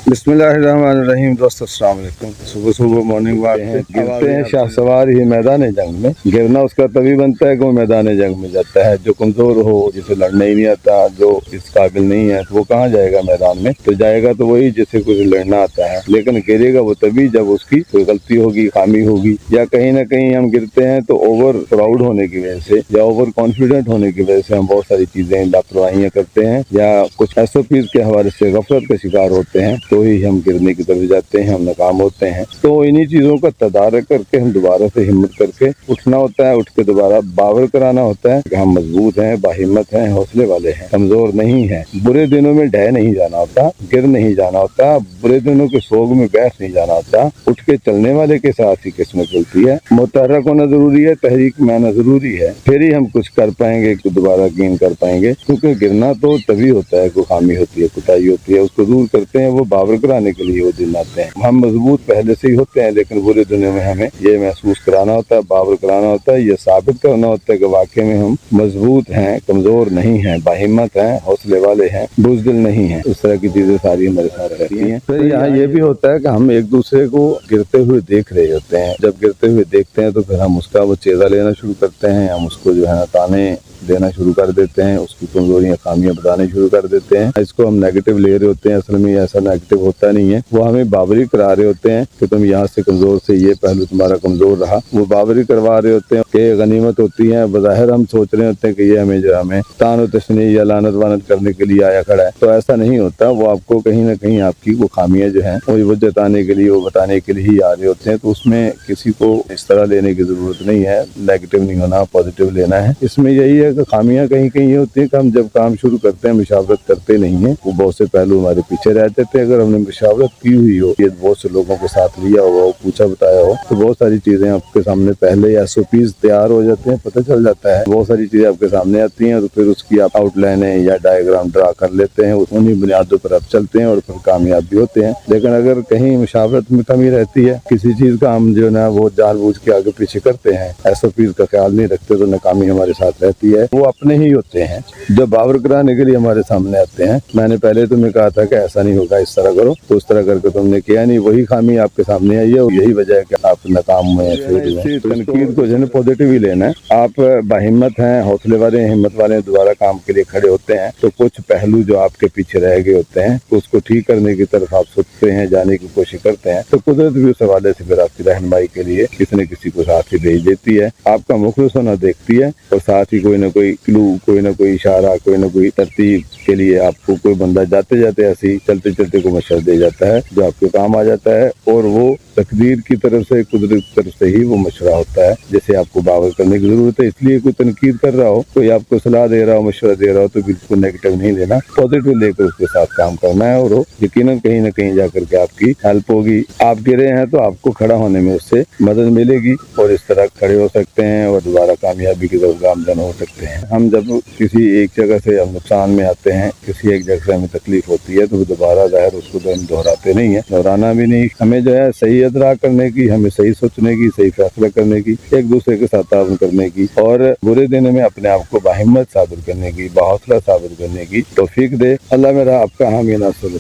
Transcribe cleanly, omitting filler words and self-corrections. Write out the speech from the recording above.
बिस्मिल्लाहिर्रहमानिर्रहीम। दोस्तों अस्सलाम वालेकुम। सुबह सुबह मॉर्निंग वॉक हैं, गिरते हैं शाहसवार ही मैदान जंग में। गिरना उसका तभी बनता है कि वो मैदान जंग में जाता है। जो कमज़ोर हो, जिसे लड़ना ही नहीं आता, जो इस काबिल नहीं है, तो वो कहाँ जाएगा मैदान में? तो जाएगा तो वही जिसे कुछ लड़ना आता है। लेकिन गिरेगा वो तभी जब उसकी कोई गलती होगी, खामी होगी, या कहीं ना कहीं हम गिरते हैं तो ओवर प्राउड होने की वजह से या ओवर कॉन्फिडेंट होने की वजह से हम बहुत सारी चीज़ें लापरवाहियाँ करते हैं, या कुछ SOPs के हवाले से गफलत का शिकार होते हैं, तो ही हम गिरने की तरफ जाते हैं, हम नाकाम होते हैं। तो इन्हीं चीज़ों का तदारक करके हम दोबारा से हिम्मत करके उठना होता है, उठ के दोबारा बावर कराना होता है कि हम मजबूत हैं, बाहिम्मत हैं, हौसले वाले हैं, कमज़ोर नहीं हैं। बुरे दिनों में ढह नहीं जाना होता, गिर नहीं जाना होता, बुरे दिनों के सोग में बैठ नहीं जाना होता। उठ के चलने वाले के साथ ही किस्मत चलती है। मुतहर्रिक होना ज़रूरी है, तहरीक में आना ज़रूरी है, फिर ही हम कुछ कर पाएंगे, दोबारा गेन कर पाएंगे। क्योंकि गिरना तो तभी होता है, कोई खामी होती है, कुताही होती है, उसको दूर करते हैं, वो बावर कराने के लिए वो दिन आते हैं। हम मजबूत पहले से ही होते हैं, लेकिन बुरे दिनों में हमें ये महसूस कराना होता है, बावर कराना होता है, ये साबित करना होता है कि वाकई में हम मजबूत हैं, कमजोर नहीं हैं, बाहिम्मत हैं, हौसले वाले हैं, बुज़दिल नहीं हैं। इस तरह की चीजें सारी हमारे साथ रहती हैं। फिर यहाँ ये भी होता है कि हम एक दूसरे को गिरते हुए देख रहे होते हैं। जब गिरते हुए देखते हैं तो फिर हम उसका वो चेज़ा लेना शुरू करते हैं, हम उसको जो है ना ताने देना शुरू कर देते हैं, उसकी कमजोरियां खामियां बताने शुरू कर देते हैं। इसको हम नेगेटिव ले रहे होते हैं, असल में ऐसा नेगेटिव होता नहीं है। वो हमें बावरी करा रहे होते हैं कि तुम यहाँ से कमजोर से ये पहलू तुम्हारा कमजोर रहा। वो बावरी करवा रहे होते हैं कि गनीमत होती है। बज़ाहिर हम सोच रहे होते हैं कि ये हमें जो हमें तान व तशनी या लानत वानत करने के लिए आया खड़ा है, तो ऐसा नहीं होता। वो आपको कहीं ना कहीं आपकी वो खामियां जो हैं वो जताने के लिए, वो बताने के लिए ही आ रहे होते हैं। तो उसमें किसी को इस तरह लेने की जरूरत नहीं है, नेगेटिव नहीं होना, पॉजिटिव लेना है। इसमें यही है कि खामियां कहीं कहीं ये होती है कि हम जब काम शुरू करते हैं मुशावरत करते नहीं है। वो बहुत से पहलू हमारे पीछे रह जाते हैं। अगर हमने मुशावरत की हुई हो, ये बहुत से लोगों के साथ लिया हुआ हो, पूछा बताया हो, तो बहुत सारी चीजें आपके सामने पहले SOPs तैयार हो जाते हैं, पता चल जाता है। बहुत सारी चीजें आपके सामने आती हैं, तो फिर उसकी आप आउटलाइन या डायग्राम ड्रा कर लेते हैं, उन्हीं बुनियादों पर आप चलते हैं और फिर कामयाब भी होते हैं। लेकिन अगर कहीं मुशावरत में कमी रहती है, किसी चीज का हम जो ना वो जानबूझ के आगे पीछे करते हैं, SOPs का ख्याल नहीं रखते, तो नाकामी हमारे साथ रहती है। वो अपने ही होते हैं जो बावर कराने के लिए हमारे सामने आते हैं। मैंने पहले तुम्हें कहा था कि ऐसा नहीं होगा, इस तरह करो, तो उस तरह करके तुमने किया नहीं, वही खामी आपके सामने आई है, यही वजह है कि आप नाकाम हुए हैं। तनकीद को जो है पॉजिटिव ही लेना है। आप बाहिम्मत हैं, हौसले वाले हैं, हिम्मत वाले हैं, दोबारा काम के लिए खड़े होते हैं, तो कुछ पहलू जो आपके पीछे रह गए होते हैं, तो उसको ठीक करने की तरफ आप सोचते हैं, जाने की कोशिश करते हैं। तो कुदरत भी उस हवाले से फिर आपकी रहनुमाई के लिए किसी न किसी को साथ ही भेज देती है। आपका मुखलिस होना देखती है, और साथ ही कोई ना कोई क्लू, कोई ना कोई इशारा, कोई ना कोई तरतीब के लिए आपको कोई बंदा जाते जाते ऐसे ही चलते चलते को मशवरा दे जाता है, जो आपके काम आ जाता है। और वो तकदीर की तरफ से, कुदरत की तरफ से ही वो मशवरा होता है जिसे आपको बावर करने की जरूरत है। इसलिए कोई तनकीद कर रहा हो, कोई आपको सलाह दे रहा हो, मशवरा दे रहा हो, तो बिल्कुल नेगेटिव नहीं लेना, पॉजिटिव लेकर उसके साथ काम करना है, और वो यकीनन कहीं ना कहीं जाकर के आपकी हेल्प होगी। आप गिरे हैं तो आपको खड़ा होने में उससे मदद मिलेगी, और इस तरह खड़े हो सकते हैं और दोबारा कामयाबी की तरफ गामजन हो सकते हैं। हम जब किसी एक जगह से हम नुकसान में आते हैं, किसी एक जगह से हमें तकलीफ होती है, तो दोबारा ज़ाहिर उसको तो हम दोहराते नहीं है, दोहराना भी नहीं। हमें जो है सही अदरा करने की, हमें सही सोचने की, सही फैसला करने की, एक दूसरे के साथ ताउन करने की, और बुरे दिनों में अपने आप को बाहिम्मत साबित करने की, बाहौसला साबित करने की तौफीक दे। अल्लाह मेरा आपका हामी नासुर।